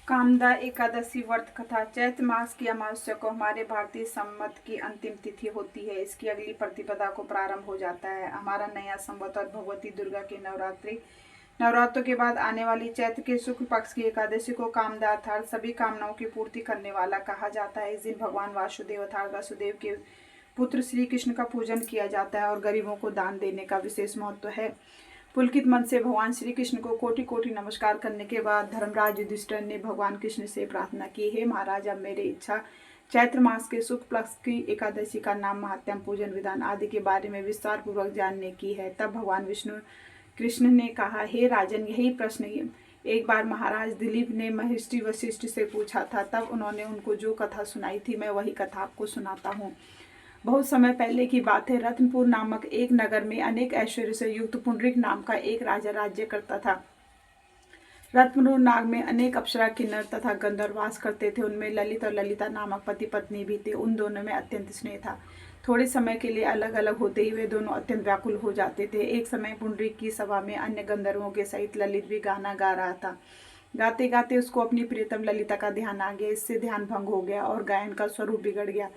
कामदा एकादशी व्रत कथा। चैत्र मास की अमावस्या को हमारे भारतीय संवत की अंतिम तिथि होती है। इसकी अगली प्रतिपदा को प्रारंभ हो जाता है हमारा नया संवत और भगवती दुर्गा के नवरात्रों के बाद आने वाली चैत्र के शुक्ल पक्ष की एकादशी को कामदा अर्थात सभी कामनाओं की पूर्ति करने वाला कहा जाता है। इस दिन भगवान वासुदेव अर्थात वसुदेव के पुत्र श्री कृष्ण का पूजन किया जाता है और गरीबों को दान देने का विशेष महत्व है। पुलकित मन से भगवान श्री कृष्ण को कोटि कोटि नमस्कार करने के बाद धर्मराज युधिष्ठिर ने भगवान कृष्ण से प्रार्थना की, हे महाराज, अब मेरी इच्छा चैत्र मास के शुक्ल पक्ष की एकादशी का नाम, महात्म्य, पूजन विधान आदि के बारे में विस्तार पूर्वक जानने की है। तब भगवान विष्णु कृष्ण ने कहा, हे राजन, यही प्रश्न एक बार महाराज दिलीप ने महर्षि वशिष्ठ से पूछा था। तब उन्होंने उनको जो कथा सुनाई थी मैं वही कथा आपको सुनाता हूँ। बहुत समय पहले की बात है। रत्नपुर नामक एक नगर में अनेक ऐश्वर्य से युक्त पुंडरीक नाम का एक राजा राज्य करता था। रत्नपुर नाग में अनेक अप्सरा, किन्नर तथा गंधर्व वास करते थे। उनमें ललित और ललिता नामक पति पत्नी भी थे। उन दोनों में अत्यंत स्नेह था। थोड़े समय के लिए अलग अलग होते ही वे दोनों अत्यंत व्याकुल हो जाते थे। एक समय पुंडरीक की सभा में अन्य गंधर्वों के सहित ललित भी गाना गा रहा था। गाते गाते उसको अपनी प्रियतम ललिता का ध्यान आ गया। इससे ध्यान भंग हो गया और गायन का स्वरूप बिगड़ गया।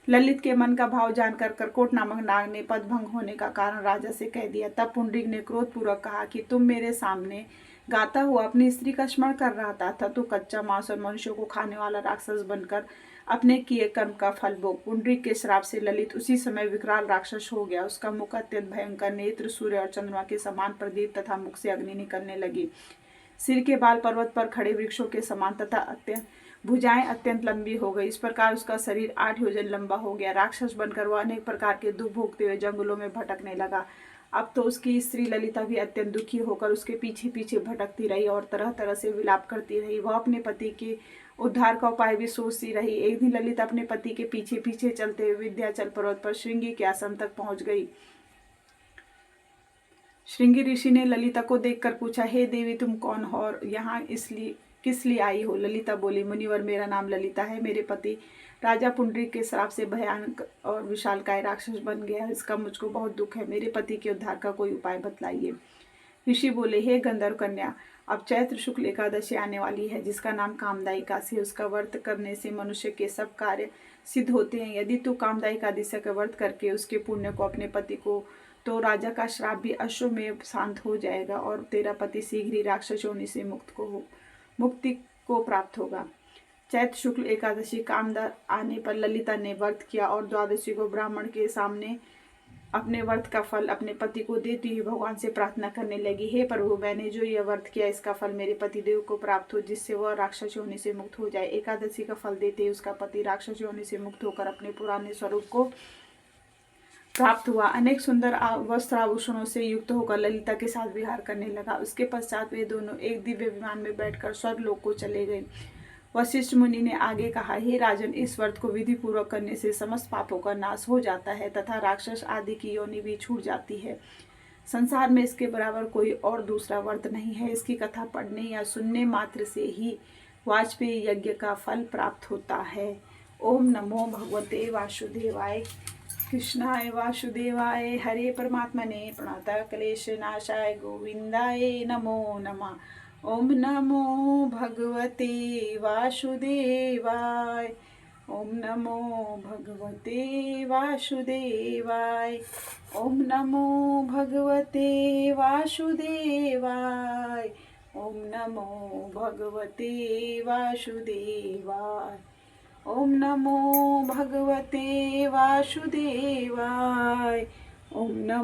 ललित के मन का भाव जानकर करकोट नामक नाग ने पद भंग होने का कारण राजा से कह दिया। तब पुंडरीक ने क्रोधपूर्वक कहा कि तुम मेरे सामने गाता हुआ अपनी स्त्री का स्मरण कर रहा था तो कच्चा मांस और मनुष्यों को खाने वाला राक्षस बनकर अपने किए कर्म का फल भोग। पुंडरीक के श्राप से ललित उसी समय विकराल राक्षस हो गया। उसका मुख अत्यंत भयंकर, नेत्र सूर्य और चंद्रमा के समान प्रदीप तथा मुख से अग्नि निकलने लगी। सिर के बाल पर्वत पर खड़े वृक्षों के समान तथा भुजाएं अत्यंत लंबी हो गई। इस प्रकार उसका शरीर 8 योजन लंबा हो गया। राक्षस बनकर वह अनेक प्रकार के दुख भोगते हुए जंगलों में भटकने लगा। अब तो उसकी स्त्री ललिता भी अत्यंत दुखी होकर उसके पीछे पीछे भटकती रही और तरह तरह से विलाप करती रही। वह अपने पति के उद्धार का उपाय भी सोचती रही। एक दिन ललिता अपने पति के पीछे पीछे चलते हुए विंध्याचल पर्वत पर श्रृंगी के आश्रम तक पहुंच गई। श्रृंगी ऋषि ने ललिता को देखकर पूछा, हे देवी, तुम कौन हो और यहाँ किस लिए आई हो? ललिता बोली, मुनिवर, मेरा नाम ललिता है। मेरे पति राजा पुंडरीक के श्राप से भयानक और विशालकाय राक्षस बन गया। इसका मुझको बहुत दुख है। मेरे पति के उद्धार का कोई उपाय बतलाइए। ऋषि बोले, हे गंधर्व कन्या, अब चैत्र शुक्ल एकादशी आने वाली है जिसका नाम कामदा एकादशी है। उसका व्रत करने से मनुष्य के सब कार्य सिद्ध होते हैं। यदि तू कामदा एकादशी का व्रत करके उसके पुण्य को अपने पति को तो राजा का श्राप भी अश्वमेव शांत हो जाएगा और तेरा पति शीघ्र ही राक्षस योनि से मुक्ति को प्राप्त होगा। चैत्र शुक्ल एकादशी कामदा आने पर ललिता ने व्रत किया और द्वादशी को ब्राह्मण के सामने अपने व्रत का फल अपने पति को देती हुई भगवान से प्रार्थना करने लगी, हे प्रभु, मैंने जो यह व्रत किया इसका फल मेरे पति देव को प्राप्त हो जिससे वह राक्षस योनि से मुक्त हो जाए। एकादशी का फल देते ही उसका पति राक्षस योनि से मुक्त होकर अपने पुराने स्वरूप को प्राप्त हुआ। अनेक सुंदर वस्त्र आभूषणों से युक्त होकर ललिता के साथ विहार करने लगा। उसके पश्चात वे दोनों एक दिव्य विमान में बैठकर स्वर्गलोक को चले गए। वशिष्ठ मुनि ने आगे कहा, हे राजन, इस व्रत को विधि पूर्वक करने से समस्त पापों का नाश हो जाता है तथा राक्षस आदि की योनि भी छूट जाती है। संसार में इसके बराबर कोई और दूसरा व्रत नहीं है। इसकी कथा पढ़ने या सुनने मात्र से ही वाजपेयी यज्ञ का फल प्राप्त होता है। ओम नमो भगवते वासुदेवाय, कृष्णाय वासुदेवाय, हरे परमात्मने प्रणतः क्लेश नाशाय गोविंदाय नमो नमः। ओम नमो भगवते वासुदेवाय, ओम नमो भगवते वासुदेवाय, ओम नमो भगवते वासुदेवाय, ओम नमो भगवते वासुदेवाय, ओम नमो भगवते वासुदेवाय, ओम नमो